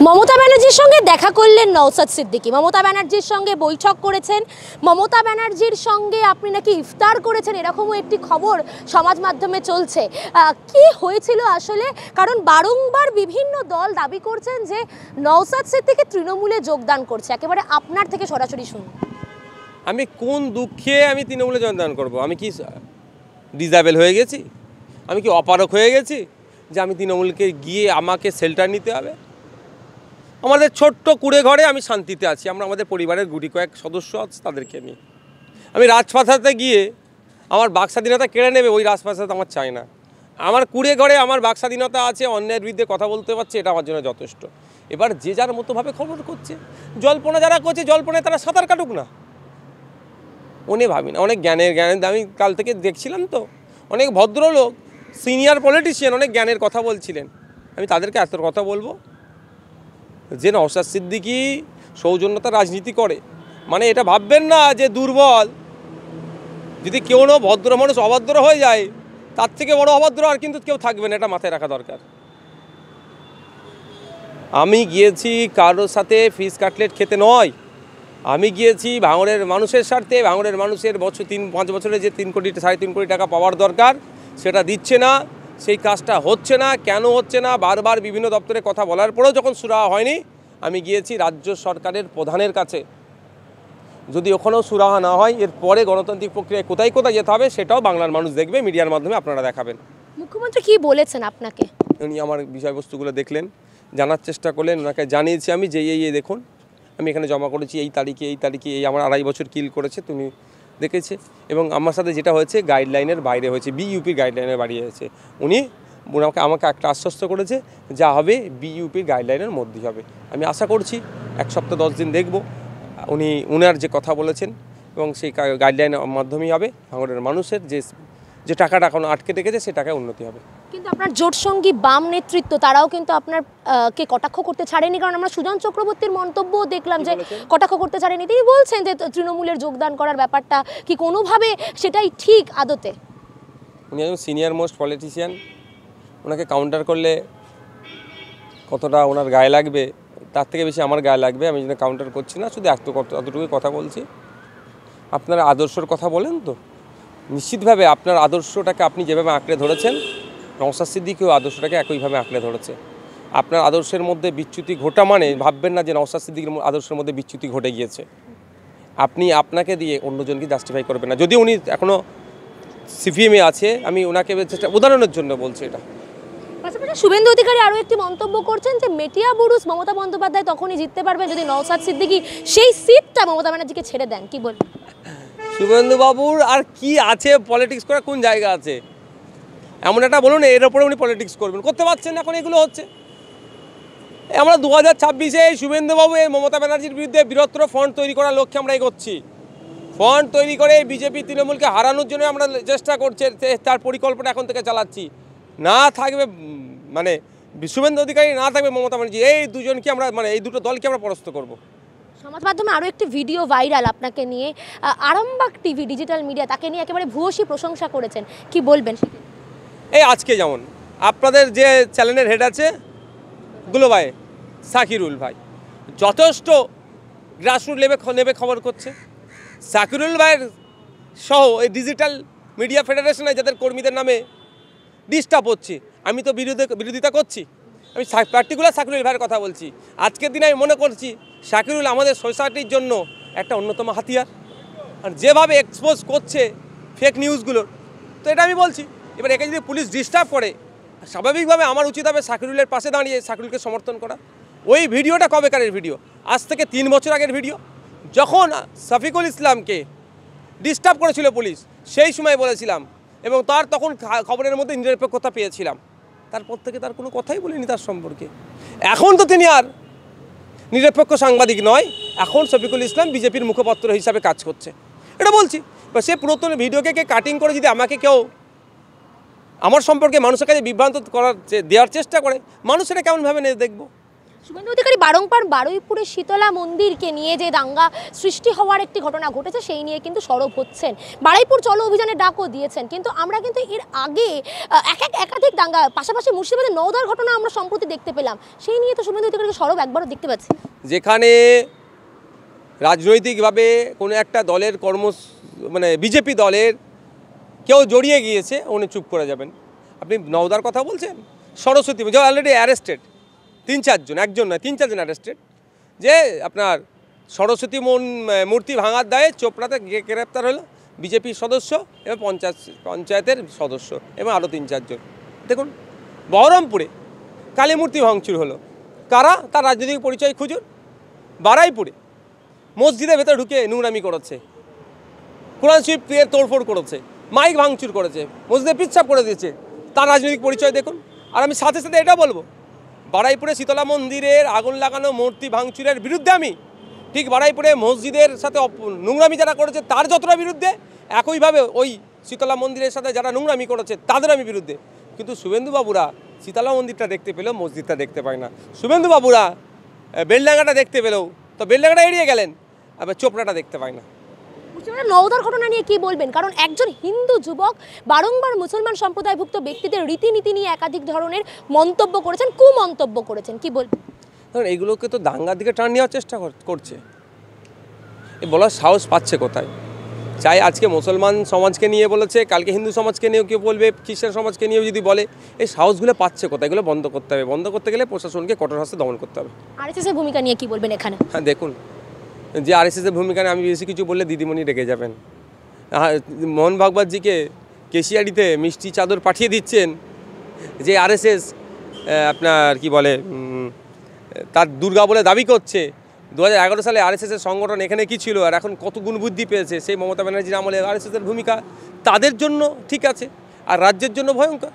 মমতা ব্যানার্জির সঙ্গে দেখা করলেন নওশাদ সিদ্দিকী। মমতা ব্যানার্জির সঙ্গে বৈঠক করেছেন, মমতা ব্যানার্জির সঙ্গে আপনি নাকি ইফতার করেছেন, এরকমও একটি খবর সমাজ মাধ্যমে চলছে। কি হয়েছিল আসলে? কারণ বারংবার বিভিন্ন দল দাবি করছেন যে নওশাদ সিদ্দিকী তৃণমূলে যোগদান করছে। একেবারে আপনার থেকে সরাসরি শুনুন। আমি কোন দুঃখে আমি তৃণমূলে যোগদান করব? আমি কি ডিসেবল হয়ে গেছি? আমি কি অপারক হয়ে গেছি যে আমি তৃণমূলকে গিয়ে আমাকে শেল্টার নিতে হবে? আমাদের ছোট্ট কুড়ে ঘরে আমি শান্তিতে আছি। আমরা আমাদের পরিবারের গুটি কয়েক সদস্য আছে, তাদেরকে নিয়ে আমি রাজপ্রাসাদে গিয়ে আমার বাক স্বাধীনতা কেড়ে নেবে, ওই রাজপ্রাসাদ আমার চাই না। আমার কুড়ে ঘরে আমার বাক স্বাধীনতা আছে, অন্যায়ের বিরুদ্ধে কথা বলতে পারছে, এটা আমার জন্য যথেষ্ট। এবার যে যার মতোভাবে খবর করছে, জল্পনা যারা করছে জল্পনায় তারা সাঁতার কাটুক না, উনি ভাবি না। অনেক জ্ঞানের আমি কাল থেকে দেখছিলাম তো, অনেক ভদ্রলোক সিনিয়র পলিটিশিয়ান অনেক জ্ঞানের কথা বলছিলেন। আমি তাদেরকে এত কথা বলবো যে নওশাদ সিদ্দিকী সৌজন্যতা রাজনীতি করে, মানে এটা ভাববেন না যে দুর্বল। যদি কেউ ভদ্র মানুষ অভদ্র হয়ে যায়, তার থেকে বড় অভদ্র আর কিন্তু কেউ থাকবে না, এটা মাথায় রাখা দরকার। আমি গিয়েছি কারোর সাথে ফিশ কাটলেট খেতে নয়, আমি গিয়েছি ভাঙড়ের মানুষের স্বার্থে। ভাঙড়ের মানুষের বছর 5 বছরে যে 3 কোটি 3.5 কোটি টাকা পাওয়ার দরকার সেটা দিচ্ছে না, সেই কাজটা হচ্ছে না। কেন হচ্ছে না? বারবার বিভিন্ন দপ্তরে কথা বলার পরেও যখন সুরাহা হয়নি, আমি গিয়েছি রাজ্য সরকারের প্রধানের কাছে। যদি ওখানেও সুরাহা না হয়, এরপরে গণতান্ত্রিক প্রক্রিয়ায় কোথায় কোথায় যেতে হবে সেটাও বাংলার মানুষ দেখবে, মিডিয়ার মাধ্যমে আপনারা দেখাবেন। মুখ্যমন্ত্রী কি বলেছেন আপনাকে? উনি আমার বিষয়বস্তুগুলো দেখলেন, জানার চেষ্টা করলেন। ওনাকে জানিয়েছি আমি যে এই দেখুন আমি এখানে জমা করেছি এই তারিখে এই আমার 2.5 বছর কিল করেছে, তুমি দেখেছে। এবং আমার সাথে যেটা হয়েছে গাইডলাইনের বাইরে হয়েছে, বিইউপির গাইডলাইনের বাইরে হয়েছে। উনি আমাকে একটা আশ্বস্ত করেছে, যা হবে বিইউপির গাইডলাইনের মধ্যেই হবে। আমি আশা করছি 1 সপ্তাহ 10 দিন দেখব উনার যে কথা বলেছেন, এবং সেই গাইডলাইনের মাধ্যমেই হবে ভাঙড়ের মানুষের যে টাকাটা এখন আটকে রেখেছে সে টাকায় উন্নতি হবে। কিন্তু আপনার জোটসঙ্গী বাম নেতৃত্ব তারাও কিন্তু আপনার কে কটাক্ষ করতে ছাড়েনি, কারণ আমরা সুজন চক্রবর্তীর মন্তব্য দেখলাম যে কটাক্ষ করতে ছাড়েনি। তিনি বলছেন যে তৃণমূলের যোগদান করার ব্যাপারটা কি কোনোভাবে সেটাই ঠিক আদতে? উনি একজন সিনিয়র মোস্ট পলিটিশিয়ান, ওনাকে কাউন্টার করলে কতটা ওনার গায়ে লাগবে তার থেকে বেশি আমার গায়ে লাগবে। আমি যেটা কাউন্টার করছি না, শুধু এতটুকুই কথা বলছি। আপনারা আদর্শর কথা বলেন তো, নিশ্চিতভাবে আপনার আদর্শটাকে আপনি যেভাবে আঁকড়ে ধরেছেন, নওশাদ সিদ্দিকীও আদর্শটাকে একইভাবে আঁকড়ে ধরেছে। আপনার আদর্শের মধ্যে বিচ্যুতি ঘটা মানে ভাববেন না যে নওশাদ সিদ্দিকীর আদর্শের মধ্যে বিচ্যুতি ঘটে গিয়েছে। আপনি আপনাকে দিয়ে অন্যজনকে জাস্টিফাই করবেন না। যদি উনি এখনও সিপিএমে আছে, আমি ওনাকে উদাহরণের জন্য বলছি এটা। পাশাপাশি শুভেন্দু অধিকারী আরও একটি মন্তব্য করছেন যে মেটিয়া বুরুস মমতা বন্দ্যোপাধ্যায় তখনই জিততে পারবেন যদি নওশাদ সিদ্দিকী সেই সিটটা মমতা ব্যানার্জিকে ছেড়ে দেন। কি বলবেন? শুভেন্দু বাবুর আর কি আছে পলিটিক্স করার? কোন জায়গা আছে? এমন একটা বলুন এর ওপরে উনি পলিটিক্স করবেন, করতে পারছেন না। এখন এগুলো হচ্ছে, আমরা 2026-এ শুভেন্দুবাবু এই মমতা ব্যানার্জির বিরুদ্ধে বৃহত্তর ফ্রন্ট তৈরি করার লক্ষ্যে আমরা এগোচ্ছি। ফ্রন্ট তৈরি করে বিজেপি তৃণমূলকে হারানোর জন্য আমরা চেষ্টা করছি, তার পরিকল্পনা এখন থেকে চালাচ্ছি। না থাকবে মানে শুভেন্দু অধিকারী, না থাকবে মমতা ব্যানার্জি, এই দুজনকে আমরা এই দুটো দলকে আমরা পরাস্ত করব। সমাজ মাধ্যমে আরও একটি ভিডিও ভাইরাল আপনাকে নিয়ে, আরামবাগ টিভি ডিজিটাল মিডিয়া তাকে নিয়ে একেবারে ভূয়সী প্রশংসা করেছেন। কি বলবেন? এই আজকে যেমন আপনাদের যে চ্যানেলের হেড আছে গুলো ভাই, সাকিরুল ভাই যথেষ্ট গ্রাসরুট নেবে খবর করছে। সাকিরুল ভাইয়ের সহ এই ডিজিটাল মিডিয়া ফেডারেশনে যাদের কর্মীদের নামে ডিস্টার্ব হচ্ছে, আমি তো বিরোধিতা করছি। আমি পার্টিকুলার সাকিরুল ভাইয়ের কথা বলছি। আজকের দিনে আমি মনে করছি সাকিরুল আমাদের সোসাইটির জন্য একটা অন্যতম হাতিয়ার, আর যেভাবে এক্সপোজ করছে ফেক নিউজগুলো, তো এটা আমি বলছি। এবার একে যদি পুলিশ ডিস্টার্ব করে, স্বাভাবিকভাবে আমার উচিত হবে সাকিরুলের পাশে দাঁড়িয়ে সাকিরুলকে সমর্থন করা। ওই ভিডিওটা কবেকারের ভিডিও? আজ থেকে 3 বছর আগের ভিডিও, যখন শফিকুল ইসলামকে ডিস্টার্ব করেছিল পুলিশ, সেই সময় বলেছিলাম, এবং তখন খবরের মধ্যে নিরপেক্ষতা পেয়েছিলাম। তারপর থেকে তার কোনো কথাই বলিনি তার সম্পর্কে। এখন তো তিনি আর নিরপেক্ষ সাংবাদিক নয়, এখন শফিকুল ইসলাম বিজেপির মুখপাত্র হিসাবে কাজ করছে, এটা বলছি। বা সে পুরাতন ভিডিওকে কাটিং করে যদি আমাকে কেউ আমার সম্পর্কে মানুষের কাছে বিভ্রান্ত দেওয়ার চেষ্টা করে, মানুষ এটা কেমনভাবে দেখবো? শুভেন্দু অধিকারী বারংবার বারুইপুরে শীতলা মন্দিরকে নিয়ে যে দাঙ্গা সৃষ্টি হওয়ার একটি ঘটনা ঘটেছে সেই নিয়ে কিন্তু সরব হচ্ছেন, বারুইপুর চলো অভিযানের ডাকও দিয়েছেন, কিন্তু আমরা কিন্তু এর আগে একাধিক দাঙ্গা, পাশাপাশি মুর্শিদাবাদের নওদার ঘটনা আমরা সম্প্রতি দেখতে পেলাম, সেই নিয়ে তো শুভেন্দু অধিকারীকে সরব একবারও দেখতে পাচ্ছি। যেখানে রাজনৈতিকভাবে কোনো একটা দলের মানে বিজেপি দলের কেউ জড়িয়ে গিয়েছে উনি চুপ করে যাবেন। আপনি নওদার কথা বলছেন, সরস্বতী যে অলরেডি অ্যারেস্টেড 3-4 জন, একজন নয় 3-4 জন অ্যারেস্টেড, যে আপনার সরস্বতী মূর্তি ভাঙার দায়ে চোপড়াতে গ্রেপ্তার হলো বিজেপির সদস্য এবং পঞ্চায়েতের সদস্য এবং আরও 3-4 জন। দেখুন বহরমপুরে কালী মূর্তি ভাঙচুর হলো, কারা, তার রাজনৈতিক পরিচয় খুঁজুন। বারুইপুরে মসজিদের ভেতরে ঢুকে নোংরামি করেছে, কোরআন শরীফ প্রিয়ের তোড়ফোড় করেছে, মাইক ভাঙচুর করেছে, মসজিদে পিচ্ছাপ করে দিয়েছে, তার রাজনৈতিক পরিচয় দেখুন। আর আমি সাথে সাথে এটা বলবো, বারুইপুরে শীতলা মন্দিরের আগুন লাগানো মূর্তি ভাঙচুরের বিরুদ্ধে আমি, ঠিক বারুইপুরে মসজিদের সাথে নোংরামি যারা করেছে তার যতটা বিরুদ্ধে, একইভাবে ওই শীতলা মন্দিরের সাথে যারা নোংরামি করেছে তাদের আমি বিরুদ্ধে। কিন্তু শুভেন্দুবাবুরা শীতলা মন্দিরটা দেখতে পেলেও মসজিদটা দেখতে পায় না, শুভেন্দুবাবুরা বেলডাঙ্গাটা দেখতে পেলেও তো বেলডাঙ্গাটা এড়িয়ে গেলেন, আবার চোপড়াটা দেখতে পায় না। নওদার ঘটনা নিয়ে কি বলবেন? কারণ একজন হিন্দু যুবক বারংবার মুসলমান সম্প্রদায়ভুক্ত ব্যক্তিদের রীতিনীতি নিয়ে একাধিক ধরনের মন্তব্য করেছেন, কুমন্তব্য করেছেন, কি বলবেন? কারণ এইগুলোকে তো দাঙ্গার দিকে টান নেওয়ার চেষ্টা করছে, এ বলার সাহস পাচ্ছে কোথায়? চাই আজকে মুসলমান সমাজকে নিয়ে বলেছে, কালকে হিন্দু সমাজকে নিয়েও কেউ বলবে, খ্রিস্টান সমাজকে নিয়েও যদি বলে, এই সাহসগুলো পাচ্ছে কোথায়? এগুলো বন্ধ করতে হবে, বন্ধ করতে গেলে প্রশাসনকে কঠোর হস্তে দমন করতে হবে। আরএসএসের ভূমিকা নিয়ে কি বলবেন এখানে? হ্যাঁ দেখুন, যে আরএসএসের ভূমিকা নিয়ে আমি বেশি কিছু বললে দিদিমণি রেগে যাবেন। মোহন ভাগবতজিকে কেশিয়াড়িতে মিষ্টি চাদর পাঠিয়ে দিচ্ছেন, যে আরএসএস আপনার কি বলে তার দুর্গা বলে দাবি করছে। 2011 সালে আরএসএসের সংগঠন এখানে কি ছিল আর এখন কত গুণ বুদ্ধি পেয়েছে, সেই মমতা ব্যানার্জির আমলে আরএসএসের ভূমিকা তাদের জন্য ঠিক আছে, আর রাজ্যের জন্য ভয়ঙ্কর।